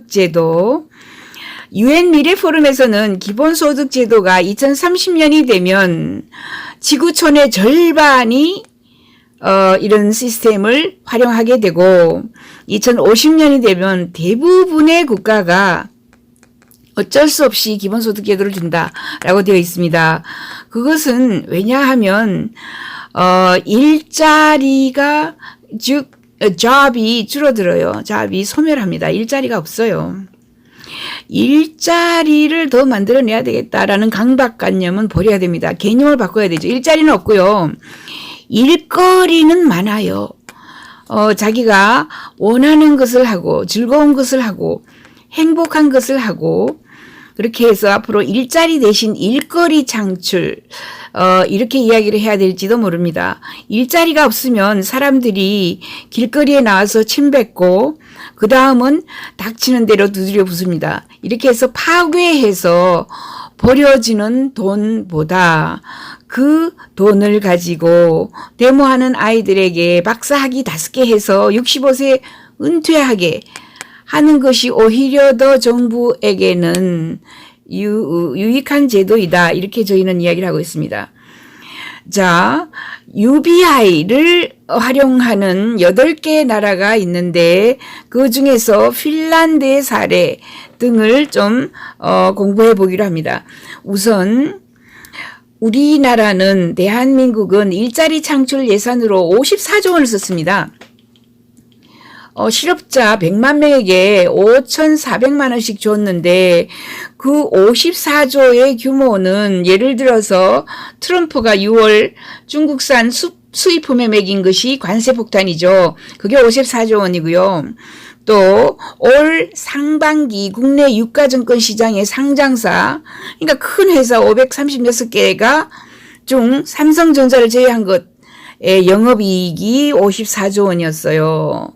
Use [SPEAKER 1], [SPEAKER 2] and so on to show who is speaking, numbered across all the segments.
[SPEAKER 1] 제도. UN 미래 포럼에서는 기본소득 제도가 2030년이 되면 지구촌의 절반이 이런 시스템을 활용하게 되고 2050년이 되면 대부분의 국가가 어쩔 수 없이 기본소득 제도를 준다라고 되어 있습니다. 그것은 왜냐하면 일자리가 즉 job이 줄어들어요. job이 소멸합니다. 일자리가 없어요. 일자리를 더 만들어내야 되겠다라는 강박관념은 버려야 됩니다. 개념을 바꿔야 되죠. 일자리는 없고요. 일거리는 많아요. 자기가 원하는 것을 하고 즐거운 것을 하고 행복한 것을 하고 그렇게 해서 앞으로 일자리 대신 일거리 창출 이렇게 이야기를 해야 될지도 모릅니다. 일자리가 없으면 사람들이 길거리에 나와서 침 뱉고 그 다음은 닥치는 대로 두드려 부숩니다. 이렇게 해서 파괴해서 버려지는 돈보다 그 돈을 가지고 데모하는 아이들에게 박사학위 5개 해서 65세 은퇴하게 하는 것이 오히려 더 정부에게는 유익한 제도이다. 이렇게 저희는 이야기를 하고 있습니다. 자, UBI를 활용하는 8개 나라가 있는데 그 중에서 핀란드의 사례 등을 좀 공부해 보기로 합니다. 우선 우리나라는 대한민국은 일자리 창출 예산으로 54조 원을 썼습니다. 실업자 100만 명에게 5,400만 원씩 줬는데 그 54조의 규모는 예를 들어서 트럼프가 6월 중국산 수입품에 매긴 것이 관세 폭탄이죠. 그게 54조 원이고요. 또 올 상반기 국내 유가증권 시장의 상장사, 그러니까 큰 회사 536개가 중 삼성전자를 제외한 것의 영업이익이 54조 원이었어요.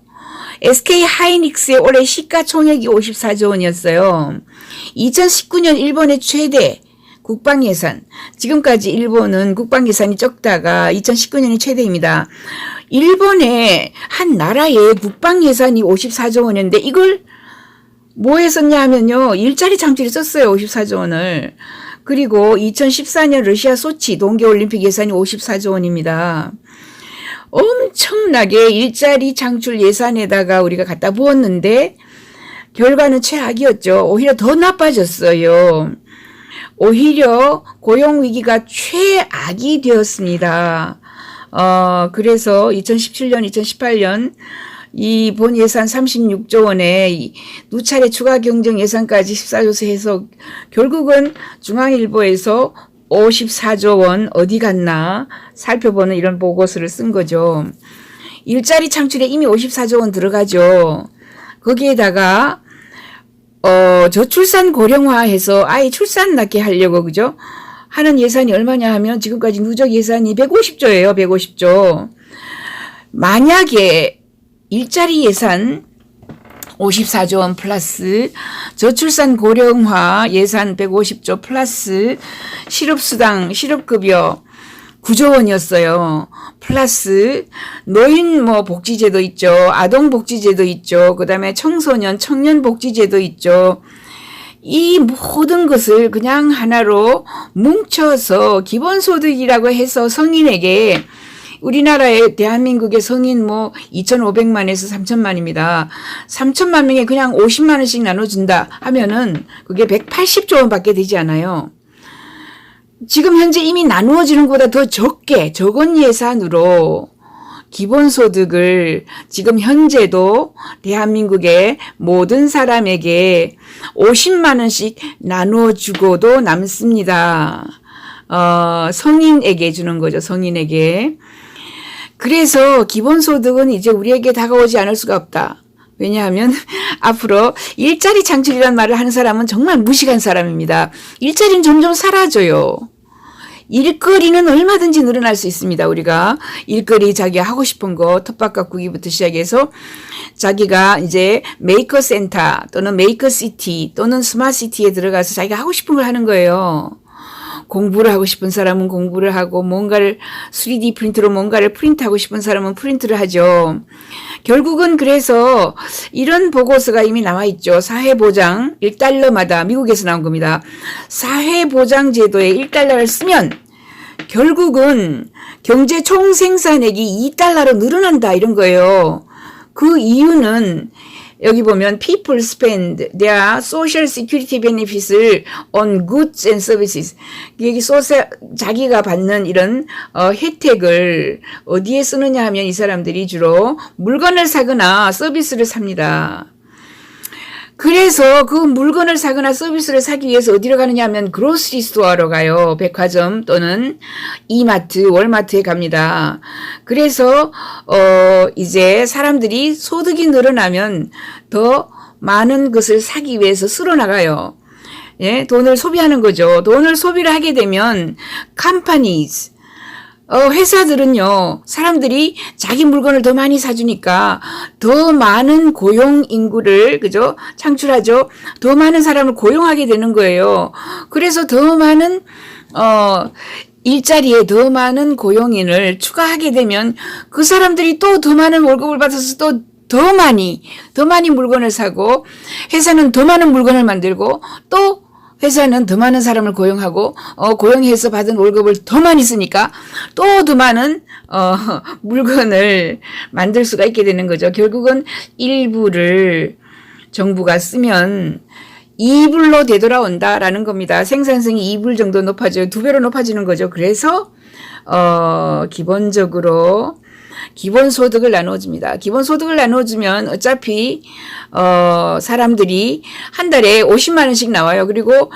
[SPEAKER 1] SK 하이닉스의 올해 시가총액이 54조 원이었어요. 2019년 일본의 최대 국방예산, 지금까지 일본은 국방예산이 적다가 2019년이 최대입니다. 일본의 한 나라의 국방예산이 54조 원인데 이걸 뭐에 썼냐 하면요. 일자리 창출에 썼어요. 54조 원을. 그리고 2014년 러시아 소치 동계올림픽 예산이 54조 원입니다. 엄청나게 일자리 창출 예산에다가 우리가 갖다 부었는데 결과는 최악이었죠. 오히려 더 나빠졌어요. 오히려 고용위기가 최악이 되었습니다. 그래서 2017년, 2018년 이 본 예산 36조 원에 누차례 추가 경정 예산까지 14조세 해서 결국은 중앙일보에서 54조 원 어디 갔나 살펴보는 이런 보고서를 쓴 거죠. 일자리 창출에 이미 54조 원 들어가죠. 거기에다가 저출산 고령화해서 아이 출산 낳게 하려고 그죠? 하는 예산이 얼마냐 하면 지금까지 누적 예산이 150조예요. 150조. 만약에 일자리 예산 54조 원 플러스 저출산 고령화 예산 150조 플러스 실업수당, 실업급여 9조 원이었어요. 플러스 노인 복지제도 있죠. 아동복지제도 있죠. 그 다음에 청소년, 청년복지제도 있죠. 이 모든 것을 그냥 하나로 뭉쳐서 기본소득이라고 해서 성인에게 우리나라의 대한민국의 성인 2,500만에서 3,000만입니다. 3,000만 명에 그냥 50만 원씩 나눠준다 하면은 그게 180조 원밖에 되지 않아요. 지금 현재 이미 나누어지는 것보다 더 적은 예산으로 기본소득을 지금 현재도 대한민국의 모든 사람에게 50만 원씩 나눠주고도 남습니다. 성인에게 주는 거죠. 성인에게. 그래서 기본소득은 이제 우리에게 다가오지 않을 수가 없다. 왜냐하면 앞으로 일자리 창출이라는 말을 하는 사람은 정말 무식한 사람입니다. 일자리는 점점 사라져요. 일거리는 얼마든지 늘어날 수 있습니다. 우리가 일거리 자기가 하고 싶은 거 텃밭 가꾸기부터 시작해서 자기가 이제 메이커 센터 또는 메이커 시티 또는 스마트 시티에 들어가서 자기가 하고 싶은 걸 하는 거예요. 공부를 하고 싶은 사람은 공부를 하고 뭔가를 3D 프린터로 뭔가를 프린트하고 싶은 사람은 프린트를 하죠. 결국은 그래서 이런 보고서가 이미 나와 있죠. 사회보장 1달러마다 미국에서 나온 겁니다. 사회보장 제도에 1달러를 쓰면 결국은 경제 총생산액이 2달러로 늘어난다 이런 거예요. 그 이유는 여기 보면 people spend their social security benefits을 on goods and services. 여기 자기가 받는 이런 혜택을 어디에 쓰느냐 하면 이 사람들이 주로 물건을 사거나 서비스를 삽니다. 그래서 그 물건을 사거나 서비스를 사기 위해서 어디로 가느냐 하면 그로스리 스토어로 가요. 백화점 또는 이마트, 월마트에 갑니다. 그래서 이제 사람들이 소득이 늘어나면 더 많은 것을 사기 위해서 쓸어 나가요. 예, 돈을 소비하는 거죠. 돈을 소비를 하게 되면 companies 회사들은요, 사람들이 자기 물건을 더 많이 사주니까 더 많은 고용 인구를, 그죠? 창출하죠? 더 많은 사람을 고용하게 되는 거예요. 그래서 더 많은, 일자리에 더 많은 고용인을 추가하게 되면 그 사람들이 또 더 많은 월급을 받아서 또 더 많이 물건을 사고 회사는 더 많은 물건을 만들고 또 회사는 더 많은 사람을 고용하고 고용해서 받은 월급을 더 많이 쓰니까 또 더 많은 물건을 만들 수가 있게 되는 거죠. 결국은 일부를 정부가 쓰면 2불로 되돌아온다라는 겁니다. 생산성이 2불 정도 높아져요. 2배로 높아지는 거죠. 그래서 기본적으로 기본소득을 나눠줍니다. 기본소득을 나눠주면 어차피 사람들이 한 달에 50만 원씩 나와요. 그리고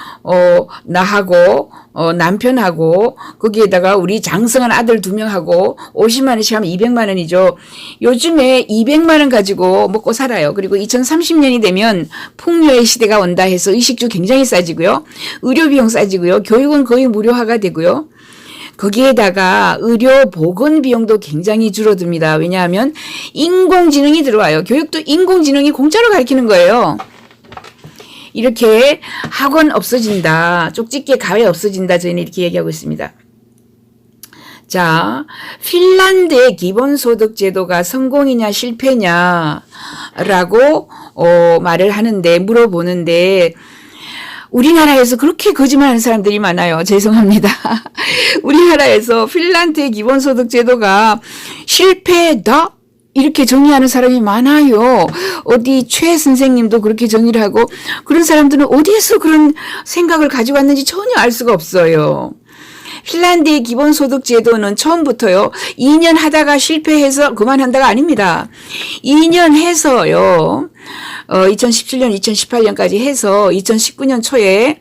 [SPEAKER 1] 나하고 남편하고 거기에다가 우리 장성한 아들 2명하고 50만 원씩 하면 200만 원이죠. 요즘에 200만 원 가지고 먹고 살아요. 그리고 2030년이 되면 풍요의 시대가 온다 해서 의식주 굉장히 싸지고요. 의료비용 싸지고요. 교육은 거의 무료화가 되고요. 거기에다가 의료 보건 비용도 굉장히 줄어듭니다. 왜냐하면 인공지능이 들어와요. 교육도 인공지능이 공짜로 가르치는 거예요. 이렇게 학원 없어진다. 쪽집게 가외 없어진다. 저희는 이렇게 얘기하고 있습니다. 자, 핀란드의 기본소득 제도가 성공이냐 실패냐라고 말을 하는데 물어보는데 우리나라에서 그렇게 거짓말하는 사람들이 많아요. 죄송합니다. 우리나라에서 핀란드의 기본소득 제도가 실패다? 이렇게 정의하는 사람이 많아요. 어디 최 선생님도 그렇게 정의를 하고 그런 사람들은 어디에서 그런 생각을 가지고 왔는지 전혀 알 수가 없어요. 핀란드의 기본소득 제도는 처음부터요. 2년 하다가 실패해서 그만한다가 아닙니다. 2년 해서요. 2017년, 2018년까지 해서 2019년 초에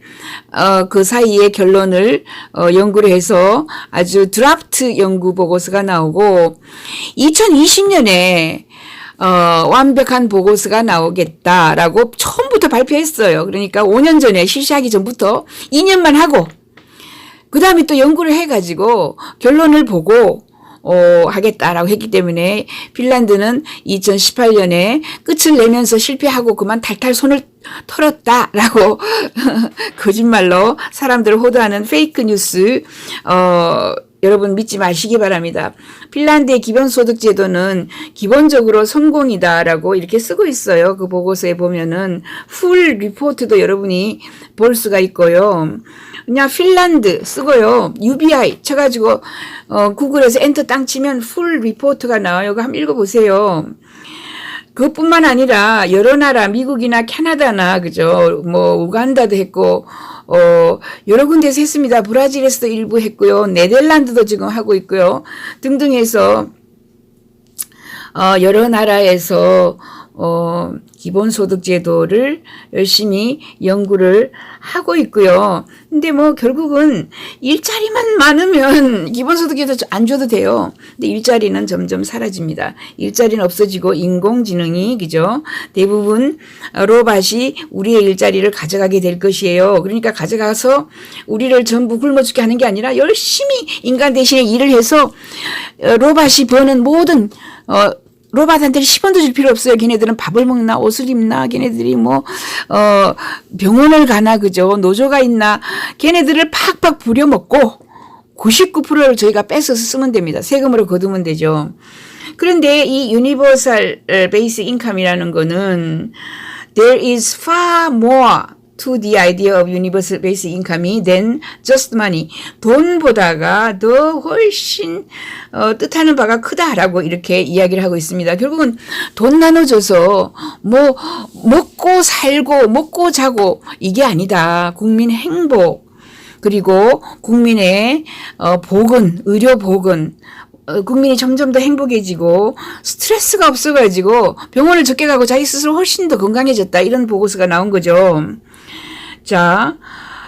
[SPEAKER 1] 그 사이에 결론을 연구를 해서 아주 드라프트 연구 보고서가 나오고 2020년에 완벽한 보고서가 나오겠다라고 처음부터 발표했어요. 그러니까 5년 전에 실시하기 전부터 2년만 하고 그 다음에 또 연구를 해가지고 결론을 보고 하겠다라고 했기 때문에 핀란드는 2018년에 끝을 내면서 실패하고 그만 탈탈 손을 털었다라고 거짓말로 사람들을 호도하는 페이크 뉴스 여러분 믿지 마시기 바랍니다. 핀란드의 기본소득 제도는 기본적으로 성공이다라고 이렇게 쓰고 있어요. 그 보고서에 보면은 풀 리포트도 여러분이 볼 수가 있고요. 그냥 핀란드 쓰고요. UBI 쳐가지고 구글에서 엔터 땅 치면 풀 리포트가 나와요. 그거 한번 읽어보세요. 그것뿐만 아니라 여러 나라 미국이나 캐나다나 그죠 뭐 우간다도 했고 여러 군데서 했습니다. 브라질에서도 일부 했고요. 네덜란드도 지금 하고 있고요. 등등 해서 여러 나라에서 기본소득 제도를 열심히 연구를 하고 있고요. 근데 뭐 결국은 일자리만 많으면 기본소득 제도 안 줘도 돼요. 근데 일자리는 점점 사라집니다. 일자리는 없어지고 인공지능이 그죠? 대부분 로봇이 우리의 일자리를 가져가게 될 것이에요. 그러니까 가져가서 우리를 전부 굶어 죽게 하는 게 아니라 열심히 인간 대신에 일을 해서 로봇이 버는 모든 로봇한테 10원도 줄 필요 없어요. 걔네들은 밥을 먹나, 옷을 입나, 걔네들이 병원을 가나, 그죠? 노조가 있나, 걔네들을 팍팍 부려먹고 99%를 저희가 뺏어서 쓰면 됩니다. 세금으로 거두면 되죠. 그런데 이 유니버설 베이스 인컴이라는 거는 there is far more to the idea of universal basic income이 than just money. 돈보다가 더 훨씬 뜻하는 바가 크다라고 이렇게 이야기를 하고 있습니다. 결국은 돈 나눠줘서 먹고 살고 먹고 자고 이게 아니다. 국민 행복 그리고 국민의 복은 의료 복은 국민이 점점 더 행복해지고 스트레스가 없어가지고 병원을 적게 가고 자기 스스로 훨씬 더 건강해졌다. 이런 보고서가 나온 거죠. 자,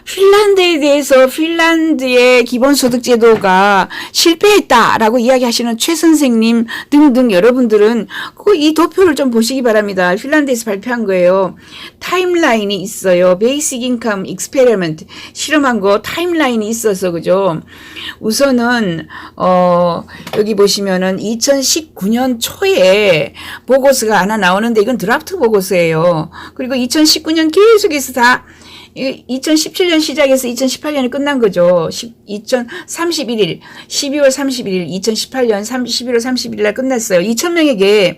[SPEAKER 1] 핀란드에 대해서 핀란드의 기본소득 제도가 실패했다라고 이야기하시는 최 선생님 등등 여러분들은 이 도표를 좀 보시기 바랍니다. 핀란드에서 발표한 거예요. 타임라인이 있어요. 베이직 인컴 익스페리먼트 실험한 거 타임라인이 있어서 그죠. 우선은 여기 보시면은 2019년 초에 보고서가 하나 나오는데 이건 드라프트 보고서예요. 그리고 2019년 계속해서 다 2017년 시작해서 2018년이 끝난 거죠. 12월 31일 2018년 11월 31일 날 끝났어요. 2,000명에게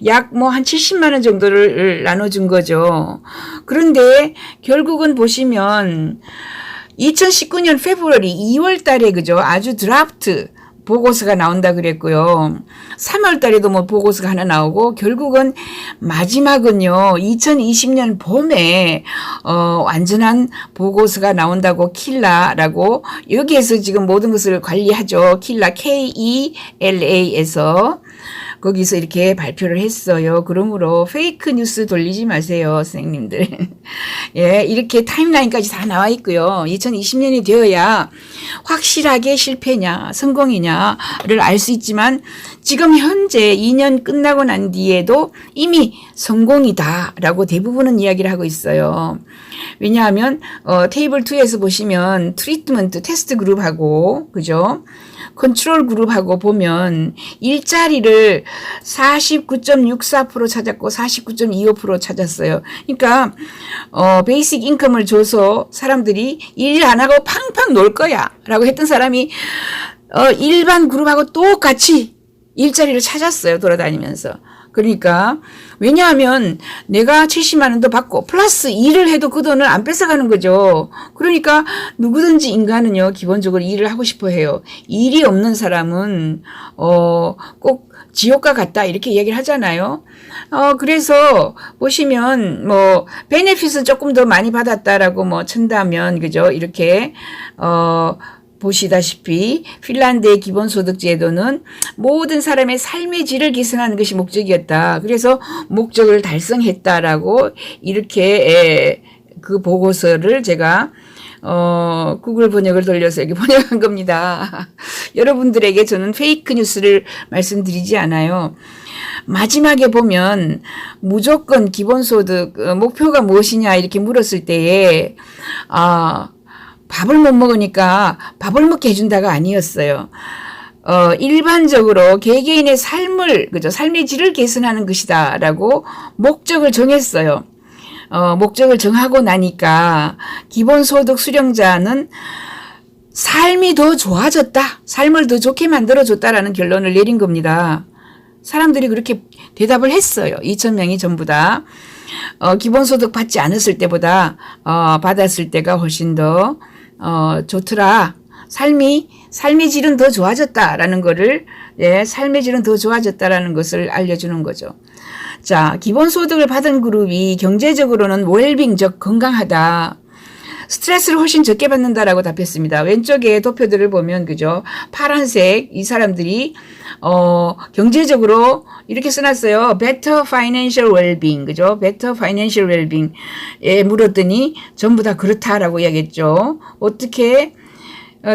[SPEAKER 1] 약 한 70만 원 정도를 나눠준 거죠. 그런데 결국은 보시면 2019년 페브루아리 2월 달에 그죠. 아주 드라프트 보고서가 나온다 그랬고요. 3월 달에도 보고서가 하나 나오고 결국은 마지막은요. 2020년 봄에 완전한 보고서가 나온다고 킬라라고 여기에서 지금 모든 것을 관리하죠. 킬라 KELA에서 거기서 이렇게 발표를 했어요. 그러므로 페이크 뉴스 돌리지 마세요, 선생님들. 예, 이렇게 타임라인까지 다 나와 있고요. 2020년이 되어야 확실하게 실패냐, 성공이냐를 알 수 있지만 지금 현재 2년 끝나고 난 뒤에도 이미 성공이다라고 대부분은 이야기를 하고 있어요. 왜냐하면 테이블 2에서 보시면 트리트먼트 테스트 그룹하고 그죠? 컨트롤 그룹하고 보면 일자리를 49.64% 찾았고 49.25% 찾았어요. 그러니까 베이직 인컴을 줘서 사람들이 일 안 하고 팡팡 놀 거야 라고 했던 사람이 일반 그룹하고 똑같이 일자리를 찾았어요. 돌아다니면서. 그러니까 왜냐하면 내가 70만 원도 받고 플러스 일을 해도 그 돈을 안 뺏어가는 거죠. 그러니까 누구든지 인간은요. 기본적으로 일을 하고 싶어 해요. 일이 없는 사람은 꼭 지옥과 같다 이렇게 얘기를 하잖아요. 그래서 보시면 베네핏은 조금 더 많이 받았다라고 친다면 그죠? 이렇게 보시다시피 핀란드의 기본소득 제도는 모든 사람의 삶의 질을 개선하는 것이 목적이었다. 그래서 목적을 달성했다라고 이렇게 그 보고서를 제가 구글 번역을 돌려서 여기 번역한 겁니다. 여러분들에게 저는 페이크 뉴스를 말씀드리지 않아요. 마지막에 보면 무조건 기본소득 목표가 무엇이냐 이렇게 물었을 때에 밥을 못 먹으니까 밥을 먹게 해준다가 아니었어요. 일반적으로 개개인의 삶의 질을 개선하는 것이다라고 목적을 정했어요. 목적을 정하고 나니까 기본소득 수령자는 삶이 더 좋아졌다. 삶을 더 좋게 만들어줬다라는 결론을 내린 겁니다. 사람들이 그렇게 대답을 했어요. 2,000명이 전부 다. 기본소득 받지 않았을 때보다 받았을 때가 훨씬 더 좋더라. 삶의 질은 더 좋아졌다라는 거를 삶의 질은 더 좋아졌다라는 것을 알려주는 거죠. 자, 기본소득을 받은 그룹이 경제적으로는 웰빙 즉 건강하다. 스트레스를 훨씬 적게 받는다라고 답했습니다. 왼쪽에 도표들을 보면 그죠? 파란색 이 사람들이 경제적으로 이렇게 써놨어요. Better financial well-being 그죠? Better financial well-being에 물었더니 전부 다 그렇다라고 이야기했죠. 어떻게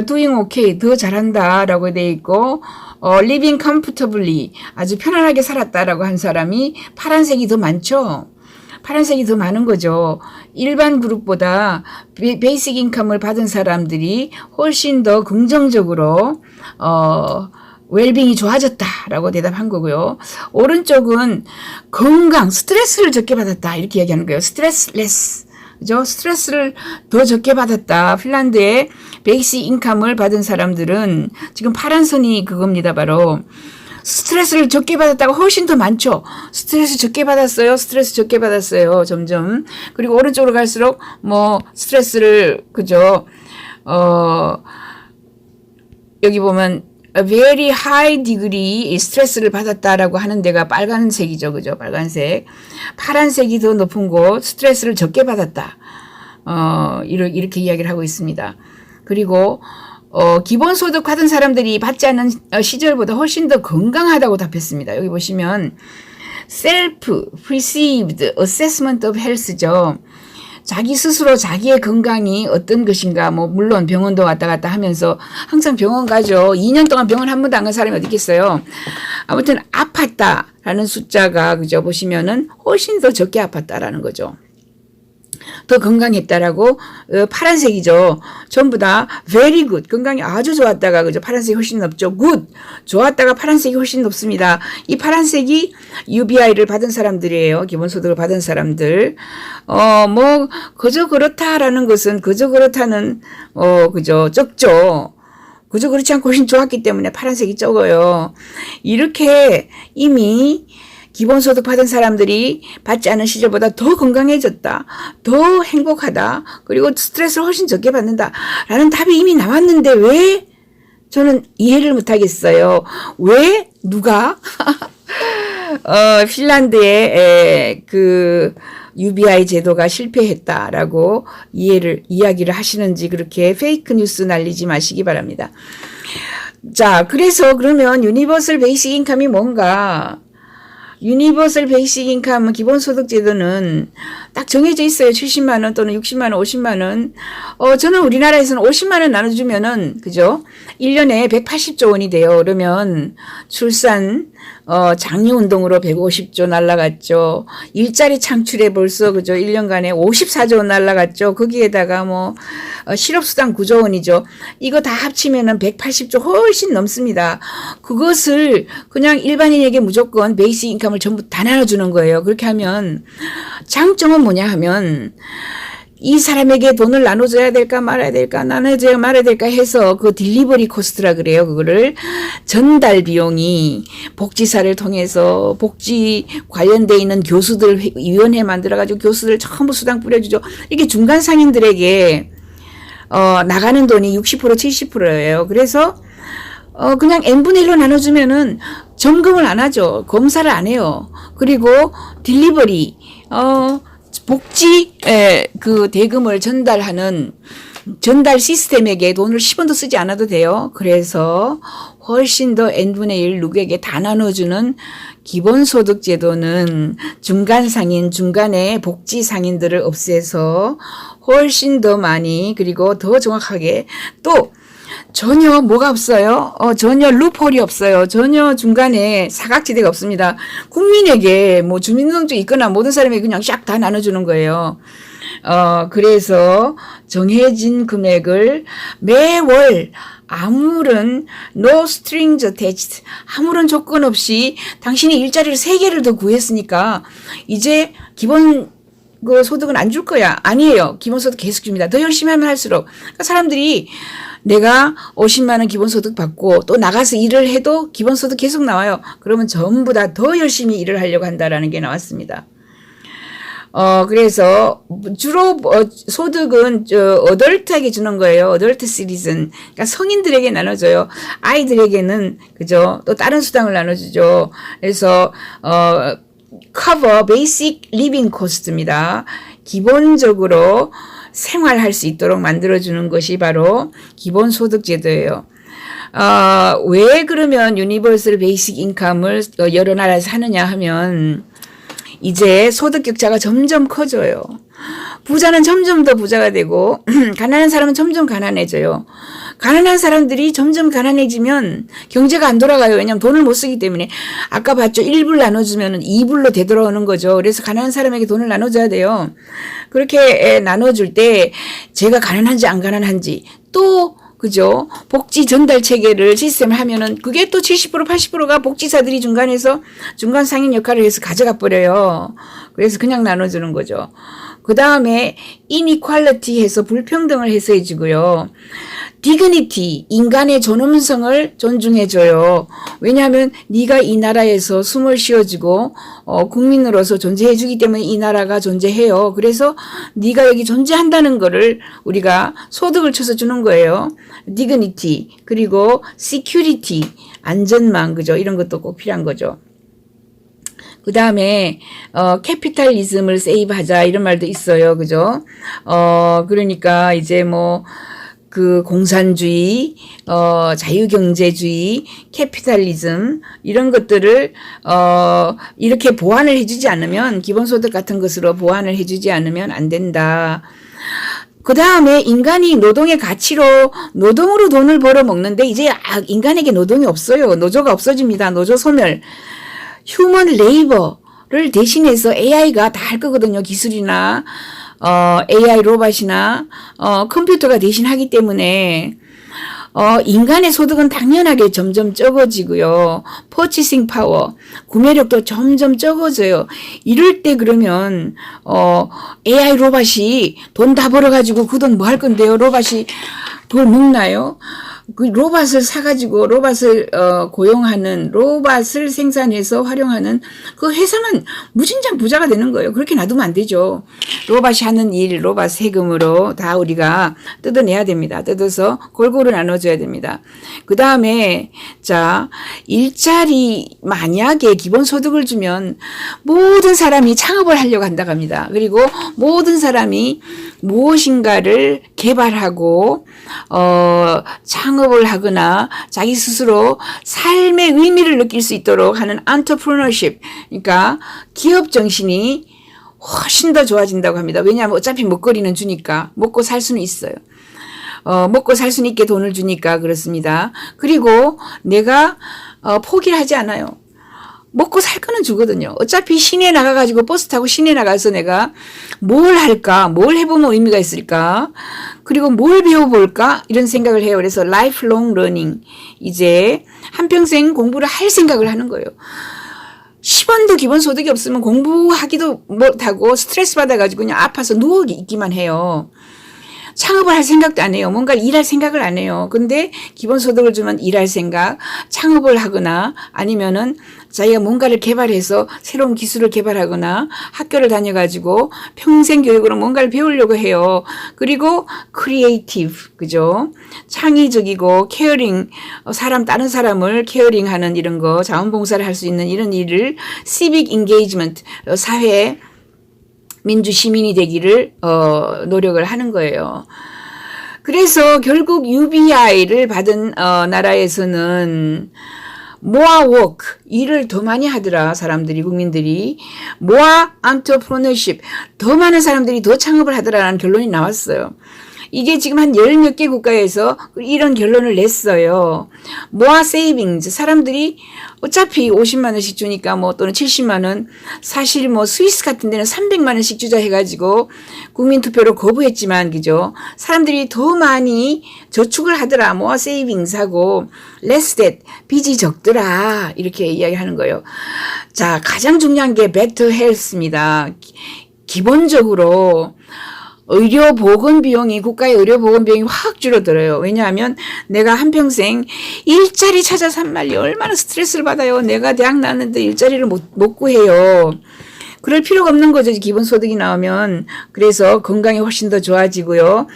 [SPEAKER 1] doing okay 더 잘한다라고 돼 있고 living comfortably 아주 편안하게 살았다라고 한 사람이 파란색이 더 많죠. 파란색이 더 많은 거죠. 일반 그룹보다 베이직 인컴을 받은 사람들이 훨씬 더 긍정적으로 웰빙이 좋아졌다라고 대답한 거고요. 오른쪽은 건강, 스트레스를 적게 받았다 이렇게 얘기하는 거예요. 스트레스레스. 그죠? 스트레스를 더 적게 받았다. 핀란드의 베이직 인컴을 받은 사람들은 지금 파란 선이 그겁니다. 바로 스트레스를 적게 받았다가 훨씬 더 많죠. 스트레스 적게 받았어요. 스트레스 적게 받았어요. 점점. 그리고 오른쪽으로 갈수록 뭐 스트레스를 그죠? 여기 보면 very high degree 스트레스를 받았다라고 하는 데가 빨간색이죠. 그죠? 빨간색. 파란색이 더 높은 곳 스트레스를 적게 받았다. 이렇게 이야기를 하고 있습니다. 그리고 기본소득 받은 사람들이 받지 않은 시절보다 훨씬 더 건강하다고 답했습니다. 여기 보시면 self-perceived assessment of health죠. 자기 스스로 자기의 건강이 어떤 것인가, 뭐, 물론 병원도 왔다 갔다 하면서 항상 병원 가죠. 2년 동안 병원 한 번도 안 간 사람이 어디 있겠어요. 아무튼 아팠다라는 숫자가, 그죠, 보시면은 훨씬 더 적게 아팠다라는 거죠. 더 건강했다라고 파란색이죠. 전부 다 very good 건강이 아주 좋았다가 그죠 파란색이 훨씬 높죠. good 좋았다가 파란색이 훨씬 높습니다. 이 파란색이 UBI를 받은 사람들이에요. 기본소득을 받은 사람들. 뭐 그저 그렇다라는 것은 그저 그렇다는 그죠 적죠. 그저 그렇지 않고 훨씬 좋았기 때문에 파란색이 적어요. 이렇게 이미 기본소득 받은 사람들이 받지 않은 시절보다 더 건강해졌다. 더 행복하다. 그리고 스트레스를 훨씬 적게 받는다. 라는 답이 이미 나왔는데 왜 저는 이해를 못하겠어요. 왜 누가 핀란드의 그 UBI 제도가 실패했다라고 이야기를 하시는지 그렇게 페이크 뉴스 날리지 마시기 바랍니다. 자, 그래서 그러면 유니버설 베이직 인컴이 뭔가? 유니버설 베이직 인컴 기본소득 제도는 딱 정해져 있어요. 70만 원 또는 60만 원, 50만 원. 저는 우리나라에서는 50만 원 나눠주면은 그죠? 1년에 180조 원이 돼요. 그러면 출산 장려운동으로 150조 날라갔죠. 일자리 창출에 벌써 그죠? 1년간에 54조 원 날라갔죠. 거기에다가 뭐 실업수당 9조 원이죠. 이거 다 합치면은 180조 훨씬 넘습니다. 그것을 그냥 일반인에게 무조건 베이직 인컴을 전부 다 나눠주는 거예요. 그렇게 하면 장점은 뭐냐 하면 이 사람에게 돈을 나눠줘야 될까 말아야 될까 나눠줘야 말아야 될까 해서 그 딜리버리 코스트라 그래요. 그거를 전달 비용이 복지사를 통해서 복지 관련돼 있는 교수들 위원회 만들어가지고 교수들 전부 수당 뿌려주죠. 이렇게 중간 상인들에게 나가는 돈이 60% 70%예요. 그래서 그냥 n분의 1로 나눠주면은 점검을 안 하죠. 검사를 안 해요. 그리고 딜리버리 복지 그 대금을 전달하는 전달 시스템에게 돈을 10원도 쓰지 않아도 돼요. 그래서 훨씬 더 n분의 1 누구에게 다 나눠주는 기본소득 제도는 중간 상인, 중간에 복지 상인들을 없애서 훨씬 더 많이 그리고 더 정확하게 또 전혀 뭐가 없어요. 전혀 루폴이 없어요. 전혀 중간에 사각지대가 없습니다. 국민에게 뭐 주민등록증 있거나 모든 사람에게 그냥 샥 다 나눠주는 거예요. 그래서 정해진 금액을 매월 아무런 no strings attached 아무런 조건 없이 당신이 일자리를 3개를 더 구했으니까 이제 기본 그 소득은 안 줄 거야. 아니에요. 기본소득 계속 줍니다. 더 열심히 하면 할수록 그러니까 사람들이 내가 50만 원 기본소득 받고 또 나가서 일을 해도 기본소득 계속 나와요. 그러면 전부 다 더 열심히 일을 하려고 한다라는 게 나왔습니다. 그래서 주로 소득은 어덜트에게 주는 거예요. 어덜트 시리즌. 그러니까 성인들에게 나눠줘요. 아이들에게는 그죠? 또 다른 수당을 나눠주죠. 그래서 cover basic living cost입니다. 기본적으로 생활할 수 있도록 만들어주는 것이 바로 기본소득제도예요. 왜 그러면 유니버설 베이직 인컴을 여러 나라에서 하느냐 하면 이제 소득 격차가 점점 커져요. 부자는 점점 더 부자가 되고 가난한 사람은 점점 가난해져요. 가난한 사람들이 점점 가난해지면 경제가 안 돌아가요. 왜냐하면 돈을 못 쓰기 때문에. 아까 봤죠. 1불 나눠주면 2불로 되돌아오는 거죠. 그래서 가난한 사람에게 돈을 나눠줘야 돼요. 그렇게 나눠줄 때 제가 가난한지 안 가난한지 또 그죠? 복지 전달 체계를 시스템을 하면은 그게 또 70% 80%가 복지사들이 중간에서 중간 상인 역할을 해서 가져가 버려요. 그래서 그냥 나눠주는 거죠. 그 다음에 inequality 해서 불평등을 해소해주고요. dignity, 인간의 존엄성을 존중해줘요. 왜냐하면 네가 이 나라에서 숨을 쉬어주고 국민으로서 존재해주기 때문에 이 나라가 존재해요. 그래서 네가 여기 존재한다는 거를 우리가 소득을 쳐서 주는 거예요. dignity, 그리고 security, 안전망, 그죠? 이런 것도 꼭 필요한 거죠. 그 다음에 캐피탈리즘을 세이브하자 이런 말도 있어요. 그죠? 그러니까 이제 뭐 그 공산주의, 자유경제주의, 캐피탈리즘 이런 것들을 이렇게 보완을 해주지 않으면 기본소득 같은 것으로 보완을 해주지 않으면 안 된다. 그 다음에 인간이 노동의 가치로 노동으로 돈을 벌어 먹는데 이제 인간에게 노동이 없어요. 노조가 없어집니다. 노조 소멸. 휴먼 레이버를 대신해서 AI가 다 할 거거든요. 기술이나 AI 로봇이나 컴퓨터가 대신하기 때문에 인간의 소득은 당연하게 점점 적어지고요. 퍼치싱 파워, 구매력도 점점 적어져요. 이럴 때 그러면 AI 로봇이 돈 다 벌어가지고 그 돈 뭐 할 건데요? 로봇이 그걸 먹나요? 그 로봇을 사가지고 로봇을 고용하는, 로봇을 생산해서 활용하는 그 회사만 무진장 부자가 되는 거예요. 그렇게 놔두면 안 되죠. 로봇이 하는 일, 로봇 세금으로 다 우리가 뜯어내야 됩니다. 뜯어서 골고루 나눠줘야 됩니다. 그 다음에 자, 일자리 만약에 기본소득을 주면 모든 사람이 창업을 하려고 한다고 합니다. 그리고 모든 사람이 무엇인가를 개발하고 창업을 하거나 자기 스스로 삶의 의미를 느낄 수 있도록 하는 entrepreneurship, 그러니까 기업 정신이 훨씬 더 좋아진다고 합니다. 왜냐하면 어차피 먹거리는 주니까 먹고 살 수는 있어요. 먹고 살 수는 있게 돈을 주니까 그렇습니다. 그리고 내가 포기를 하지 않아요. 먹고 살 거는 주거든요. 어차피 시내 나가가지고 버스 타고 시내 나가서 내가 뭘 할까? 뭘 해보면 의미가 있을까? 그리고 뭘 배워볼까? 이런 생각을 해요. 그래서 lifelong learning. 이제 한평생 공부를 할 생각을 하는 거예요. 10원도 기본소득이 없으면 공부하기도 못하고 스트레스 받아가지고 그냥 아파서 누워 있기만 해요. 창업을 할 생각도 안 해요. 뭔가 일할 생각을 안 해요. 근데 기본소득을 주면 일할 생각, 창업을 하거나 아니면은 자기가 뭔가를 개발해서 새로운 기술을 개발하거나 학교를 다녀가지고 평생 교육으로 뭔가를 배우려고 해요. 그리고 크리에이티브, 그죠? 창의적이고 케어링, 다른 사람을 케어링하는 이런 거, 자원봉사를 할 수 있는 이런 일을 civic engagement, 사회 민주 시민이 되기를 노력을 하는 거예요. 그래서 결국 UBI를 받은 나라에서는 more work, 일을 더 많이 하더라. 사람들이, 국민들이 more entrepreneurship, 더 많은 사람들이 더 창업을 하더라라는 결론이 나왔어요. 이게 지금 한 열 몇 개 국가에서 이런 결론을 냈어요. more savings, 사람들이 어차피 50만 원씩 주니까 뭐 또는 70만 원, 사실 뭐 스위스 같은 데는 300만 원씩 주자 해가지고 국민투표로 거부했지만, 그죠? 사람들이 더 많이 저축을 하더라. more savings 하고 less debt, 빚이 적더라. 이렇게 이야기하는 거예요. 자, 가장 중요한 게 better health입니다. 기본적으로 의료보건 비용이, 국가의 의료보건 비용이 확 줄어들어요. 왜냐하면 내가 한평생 일자리 찾아 산 말이 얼마나 스트레스를 받아요. 내가 대학 나왔는데 일자리를 못 구해요. 그럴 필요가 없는 거죠. 기본소득이 나오면. 그래서 건강이 훨씬 더 좋아지고요.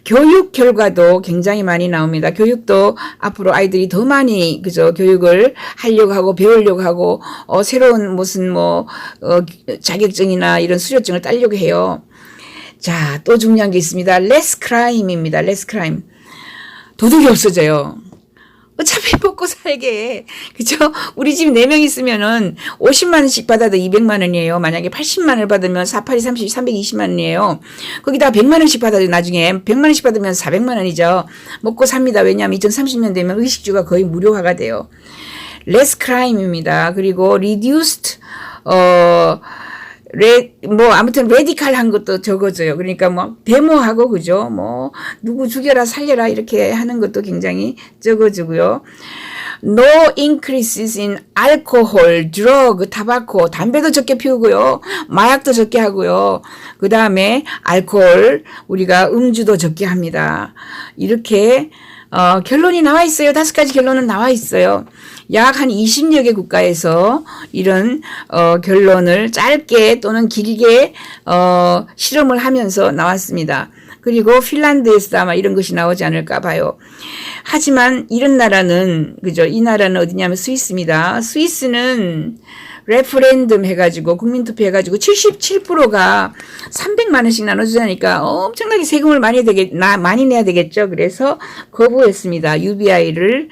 [SPEAKER 1] 교육 결과도 굉장히 많이 나옵니다. 교육도 앞으로 아이들이 더 많이, 그죠? 교육을 하려고 하고 배우려고 하고, 새로운 무슨 자격증이나 이런 수료증을 따려고 해요. 자, 또 중요한 게 있습니다. less crime입니다. less crime. 도둑이 없어져요. 어차피 먹고 살게. 그죠? 우리 집 4명 있으면은 50만 원씩 받아도 200만 원이에요. 만약에 80만 원을 받으면 4, 8, 30, 320만 원이에요. 거기다 100만 원씩 받아도 나중에 100만 원씩 받으면 400만 원이죠. 먹고 삽니다. 왜냐하면 2030년 되면 의식주가 거의 무료화가 돼요. less crime입니다. 그리고 reduced, 뭐 아무튼 레디칼한 것도 적어져요. 그러니까 뭐 데모하고 그죠? 뭐 누구 죽여라 살려라 이렇게 하는 것도 굉장히 적어지고요. No increases in alcohol, drug, 타바코, 담배도 적게 피우고요. 마약도 적게 하고요. 그 다음에 알코올, 우리가 음주도 적게 합니다. 이렇게 결론이 나와 있어요. 5가지 결론은 나와 있어요. 약 한 20여 개 국가에서 이런 결론을 짧게 또는 길게 실험을 하면서 나왔습니다. 그리고 핀란드에서도 아마 이런 것이 나오지 않을까 봐요. 하지만 이런 나라는 그죠? 이 나라는 어디냐면 스위스입니다. 스위스는 레퍼런덤 해가지고 국민투표 해가지고 77%가 300만 원씩 나눠주자니까 엄청나게 세금을 많이 내야 되겠죠. 그래서 거부했습니다. UBI를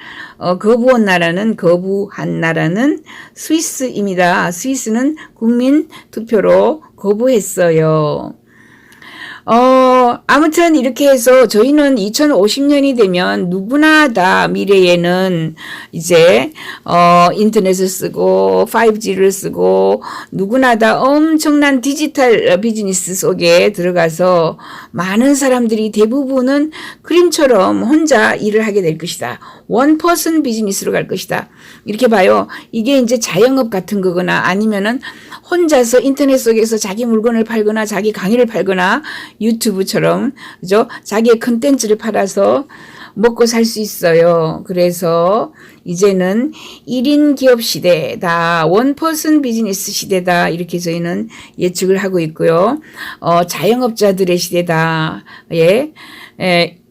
[SPEAKER 1] 거부한 나라는 스위스입니다. 스위스는 국민투표로 거부했어요. 아무튼 이렇게 해서 저희는 2050년이 되면 누구나 다 미래에는 이제, 인터넷을 쓰고, 5G를 쓰고, 누구나 다 엄청난 디지털 비즈니스 속에 들어가서 많은 사람들이 대부분은 그림처럼 혼자 일을 하게 될 것이다. 원퍼슨 비즈니스로 갈 것이다. 이렇게 봐요. 이게 이제 자영업 같은 거거나 아니면은 혼자서 인터넷 속에서 자기 물건을 팔거나 자기 강의를 팔거나 유튜브처럼 그죠? 자기의 컨텐츠를 팔아서 먹고 살 수 있어요. 그래서 이제는 1인 기업 시대다. 원퍼슨 비즈니스 시대다. 이렇게 저희는 예측을 하고 있고요. 자영업자들의 시대다. 예.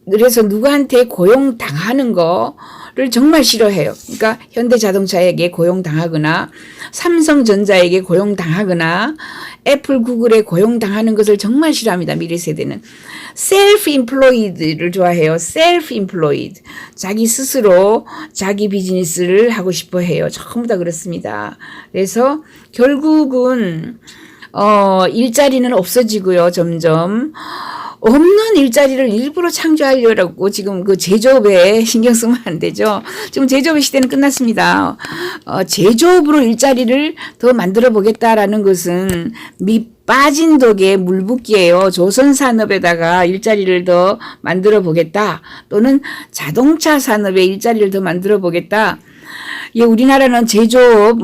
[SPEAKER 1] 그래서 누구한테 고용당하는 거를 정말 싫어해요. 그러니까 현대자동차에게 고용당하거나 삼성전자에게 고용당하거나 애플, 구글에 고용당하는 것을 정말 싫어합니다. 미래 세대는. self-employed를 좋아해요. self-employed. 자기 스스로 자기 비즈니스를 하고 싶어 해요. 전부 다 그렇습니다. 그래서 결국은 일자리는 없어지고요. 점점. 없는 일자리를 일부러 창조하려고 지금 그 제조업에 신경 쓰면 안 되죠. 지금 제조업의 시대는 끝났습니다. 제조업으로 일자리를 더 만들어 보겠다라는 것은 빠진 독에 물 붓기예요. 조선 산업에다가 일자리를 더 만들어 보겠다. 또는 자동차 산업에 일자리를 더 만들어 보겠다. 예, 우리나라는 제조업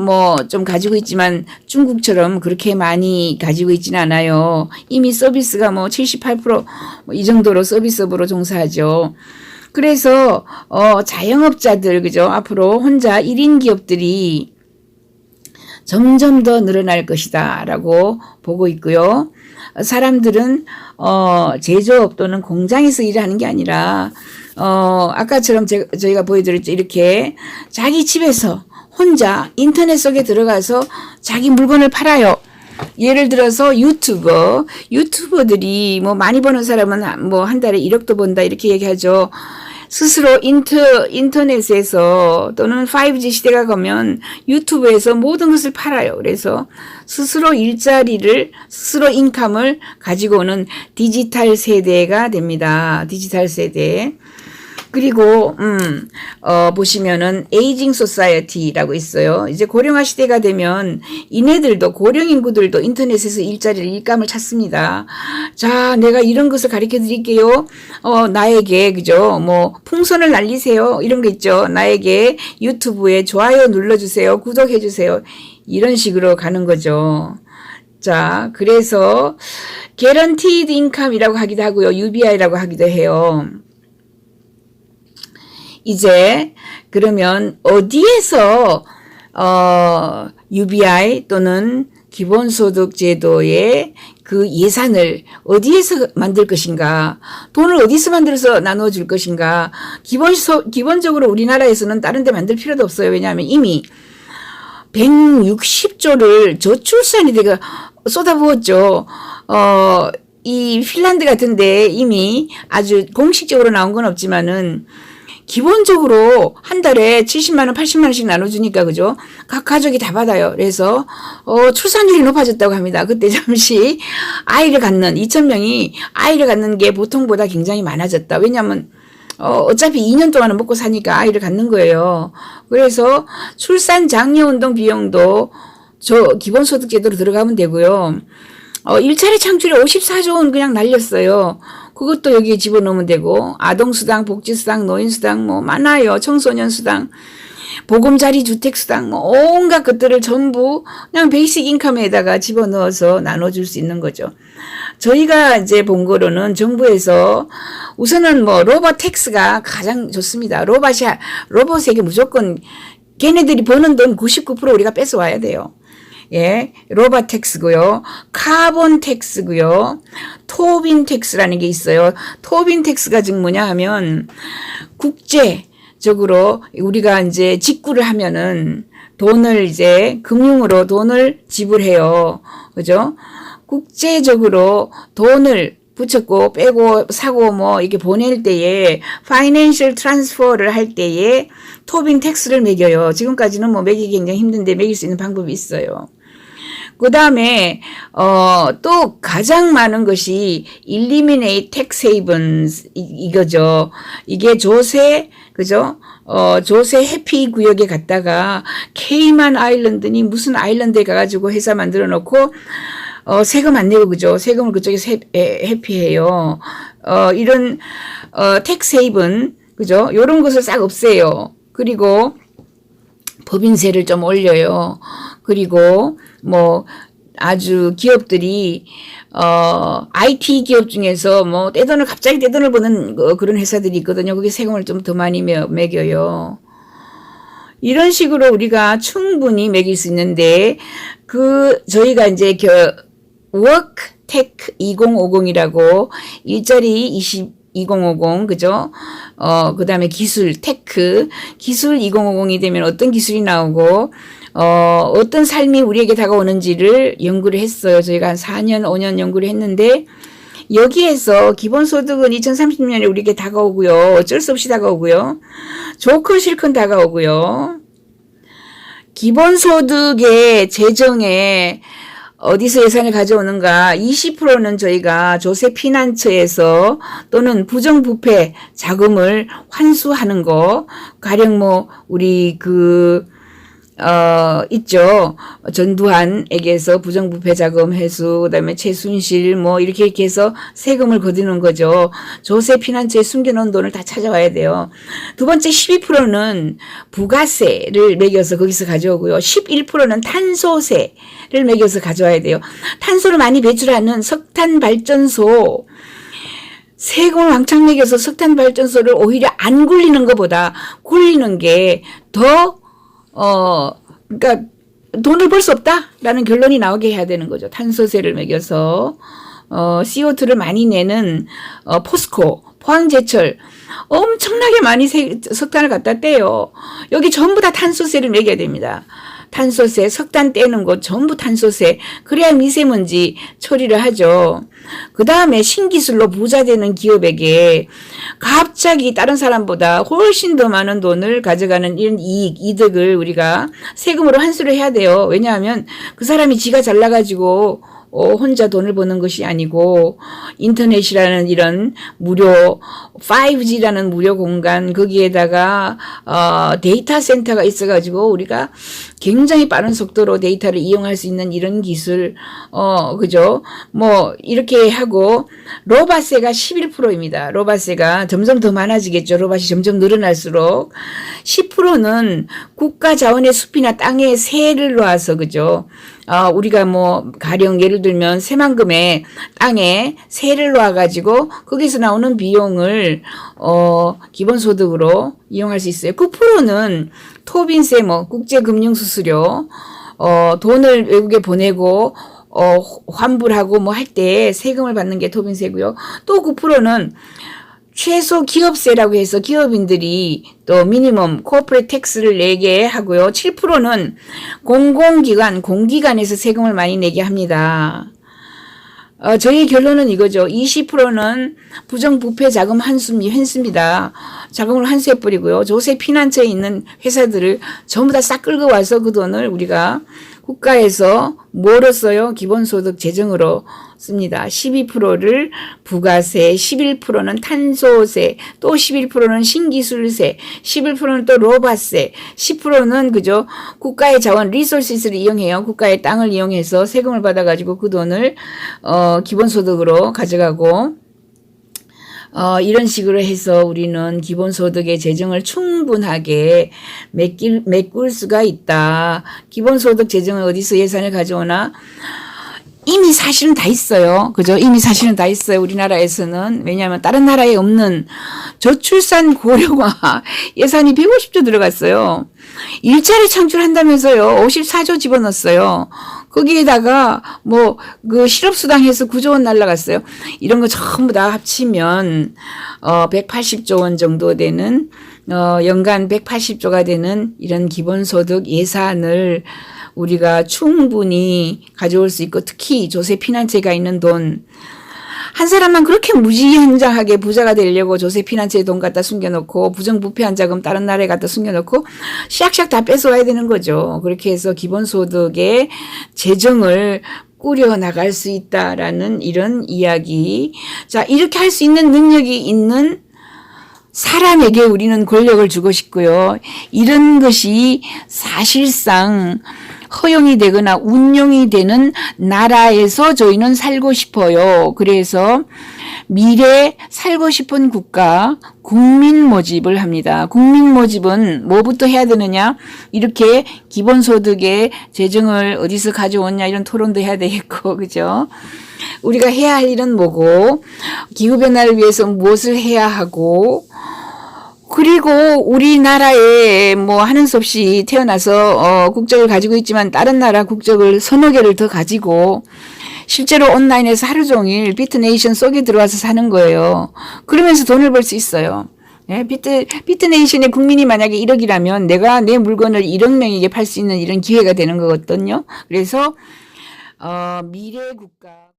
[SPEAKER 1] 좀 가지고 있지만 중국처럼 그렇게 많이 가지고 있지는 않아요. 이미 서비스가 78% 이 정도로 서비스업으로 종사하죠. 그래서 자영업자들 그죠? 앞으로 혼자 1인 기업들이 점점 더 늘어날 것이다 라고 보고 있고요. 사람들은 제조업 또는 공장에서 일하는 게 아니라 아까처럼 저희가 보여드렸죠. 이렇게 자기 집에서 혼자 인터넷 속에 들어가서 자기 물건을 팔아요. 예를 들어서 유튜버들이 많이 버는 사람은 한 달에 1억도 번다 이렇게 얘기하죠. 스스로 인터넷에서 또는 5G 시대가 가면 유튜브에서 모든 것을 팔아요. 그래서 스스로 스스로 인컴을 가지고 오는 디지털 세대가 됩니다. 디지털 세대. 그리고 보시면은 에이징 소사이어티라고 있어요. 이제 고령화 시대가 되면 고령 인구들도 인터넷에서 일감을 찾습니다. 자, 내가 이런 것을 가르쳐 드릴게요. 나에게 그죠? 풍선을 날리세요. 이런 거 있죠. 나에게 유튜브에 좋아요 눌러 주세요. 구독해 주세요. 이런 식으로 가는 거죠. 자, 그래서 guaranteed income이라고 하기도 하고요. UBI라고 하기도 해요. 이제 그러면 어디에서 UBI 또는 기본소득 제도의 그 예산을 어디에서 만들 것인가, 돈을 어디서 만들어서 나눠줄 것인가. 기본적으로 우리나라에서는 다른 데 만들 필요도 없어요. 왜냐하면 이미 160조를 저출산에 대가 쏟아부었죠. 이 핀란드 같은데 이미 아주 공식적으로 나온 건 없지만은 기본적으로 한 달에 70만 원, 80만 원씩 나눠주니까 그죠? 각 가족이 다 받아요. 그래서 출산율이 높아졌다고 합니다. 그때 잠시 2,000명이 아이를 갖는 게 보통보다 굉장히 많아졌다. 왜냐하면 어차피 2년 동안은 먹고 사니까 아이를 갖는 거예요. 그래서 출산 장려운동 비용도 기본소득제도로 들어가면 되고요. 일자리 창출에 54조 원 그냥 날렸어요. 그것도 여기에 집어넣으면 되고, 아동수당, 복지수당, 노인수당, 뭐, 많아요. 청소년수당, 보금자리 주택수당, 뭐, 온갖 것들을 전부 그냥 베이직 인컴에다가 집어넣어서 나눠줄 수 있는 거죠. 저희가 이제 본 거로는 정부에서 우선은 뭐, 로봇 텍스가 가장 좋습니다. 로봇에게 무조건 걔네들이 버는 돈 99% 우리가 뺏어와야 돼요. 예, 로봇 텍스고요. 카본 텍스고요. 토빈 텍스라는 게 있어요. 토빈 텍스가 지금 뭐냐 하면 국제적으로 우리가 이제 직구를 하면은 돈을 이제 금융으로 돈을 지불해요. 그죠? 국제적으로 돈을 붙였고 빼고 사고 뭐 이렇게 보낼 때에 파이낸셜 트랜스퍼를 할 때에 토빈 텍스를 매겨요. 지금까지는 뭐 매기기 굉장히 힘든데 매길 수 있는 방법이 있어요. 그 다음에 또 가장 많은 것이 eliminate tax havens 이거죠. 이게 조세 그죠? 조세 해피 구역에 갔다가 케이만 아일랜드니 무슨 아일랜드에 가가지고 회사 만들어 놓고 세금 안 내고 그죠? 세금을 그쪽에서 회피해요. 이런 텍스 헤이븐 그죠? 요런 것을 싹 없애요. 그리고 법인세를 좀 올려요. 그리고 뭐 아주 기업들이 IT 기업 중에서 뭐 갑자기 떼돈을 버는 그런 회사들이 있거든요. 거기 세금을 좀 더 많이 매겨요. 이런 식으로 우리가 충분히 매길 수 있는데 저희가 이제 Work Tech 2050이라고 일자리 2050 그죠? 그 다음에 기술 테크 기술 2050이 되면 어떤 기술이 나오고 어떤 삶이 우리에게 다가오는지를 연구를 했어요. 저희가 한 4년 5년 연구를 했는데 여기에서 기본소득은 2030년에 우리에게 다가오고요. 어쩔 수 없이 다가오고요. 좋건 싫건 다가오고요. 기본소득의 재정에 어디서 예산을 가져오는가 20%는 저희가 조세 피난처에서 또는 부정부패 자금을 환수하는 거 가령 뭐 우리 있죠. 전두환에게서 부정부패 자금 회수, 그다음에 최순실 뭐 이렇게 해서 세금을 거두는 거죠. 조세 피난처에 숨겨놓은 돈을 다 찾아와야 돼요. 두 번째 12%는 부가세를 매겨서 거기서 가져오고요. 11%는 탄소세를 매겨서 가져와야 돼요. 탄소를 많이 배출하는 석탄 발전소 세금을 왕창 매겨서 석탄 발전소를 오히려 안 굴리는 것보다 굴리는 게 더 그러니까 돈을 벌 수 없다라는 결론이 나오게 해야 되는 거죠. 탄소세를 매겨서 CO2를 많이 내는 포스코, 포항제철 엄청나게 많이 석탄을 갖다 떼요. 여기 전부 다 탄소세를 매겨야 됩니다. 탄소세, 석탄 떼는 것 전부 탄소세. 그래야 미세먼지 처리를 하죠. 그 다음에 신기술로 부자 되는 기업에게 갑자기 다른 사람보다 훨씬 더 많은 돈을 가져가는 이런 이득을 우리가 세금으로 환수를 해야 돼요. 왜냐하면 그 사람이 지가 잘나가지고 혼자 돈을 버는 것이 아니고 인터넷이라는 이런 무료 5G라는 무료 공간 거기에다가 데이터 센터가 있어가지고 우리가 굉장히 빠른 속도로 데이터를 이용할 수 있는 이런 기술 그죠? 뭐 이렇게 하고 로바세가 11%입니다. 로바세가 점점 더 많아지겠죠. 로바이 점점 늘어날수록 10%는 국가 자원의 숲이나 땅에 세를 놓아서 그죠? 우리가 뭐 가령 예를 들면 새만금의 땅에 세를 놓아가지고 거기서 나오는 비용을 기본소득으로 이용할 수 있어요. 9%는 토빈세 뭐 국제금융수수료 돈을 외국에 보내고 환불하고 뭐 할 때 세금을 받는 게 토빈세고요. 또 9%는 최소 기업세라고 해서 기업인들이 또 미니멈 코퍼레이트 텍스를 내게 하고요. 7%는 공공기관, 공기관에서 세금을 많이 내게 합니다. 저희 결론은 이거죠. 20%는 부정부패 자금 환수입니다. 자금을 환수해버리고요. 조세 피난처에 있는 회사들을 전부 다 싹 끌고 와서 그 돈을 우리가 국가에서 뭐로 써요? 기본소득 재정으로 씁니다. 12%를 부가세, 11%는 탄소세, 또 11%는 신기술세, 11%는 또 로바세, 10%는 그죠? 국가의 자원 리소시스를 이용해요. 국가의 땅을 이용해서 세금을 받아가지고 그 돈을 기본소득으로 가져가고 이런 식으로 해서 우리는 기본소득의 재정을 충분하게 메꿀 수가 있다. 기본소득 재정을 어디서 예산을 가져오나? 이미 사실은 다 있어요. 그죠? 이미 사실은 다 있어요. 우리나라에서는. 왜냐하면 다른 나라에 없는 저출산 고령화 예산이 150조 들어갔어요. 일자리 창출한다면서요. 54조 집어넣었어요. 거기에다가 그 실업수당 해서 9조 원 날라갔어요. 이런 거 전부 다 합치면 180조 원 정도 되는 연간 180조가 되는 이런 기본소득 예산을 우리가 충분히 가져올 수 있고, 특히 조세 피난처가 있는 돈, 한 사람만 그렇게 무지한장하게 부자가 되려고 조세 피난처에 돈 갖다 숨겨놓고 부정부패한 자금 다른 나라에 갖다 숨겨놓고 샥샥 다 뺏어와야 되는 거죠. 그렇게 해서 기본소득의 재정을 꾸려 나갈 수 있다라는 이런 이야기. 자, 이렇게 할 수 있는 능력이 있는 사람에게 우리는 권력을 주고 싶고요. 이런 것이 사실상 허용이 되거나 운용이 되는 나라에서 저희는 살고 싶어요. 그래서 미래 살고 싶은 국가 국민 모집을 합니다. 국민 모집은 뭐부터 해야 되느냐? 이렇게 기본소득의 재정을 어디서 가져오냐 이런 토론도 해야 되겠고, 그죠? 우리가 해야 할 일은 뭐고, 기후변화를 위해서 무엇을 해야 하고, 그리고 우리나라에 하는 수 없이 태어나서 국적을 가지고 있지만 다른 나라 국적을 서너 개를 더 가지고 실제로 온라인에서 하루 종일 비트네이션 속에 들어와서 사는 거예요. 그러면서 돈을 벌 수 있어요. 예, 비트네이션의 국민이 만약에 1억이라면 내가 내 물건을 1억 명에게 팔 수 있는 이런 기회가 되는 거거든요. 그래서 미래 국가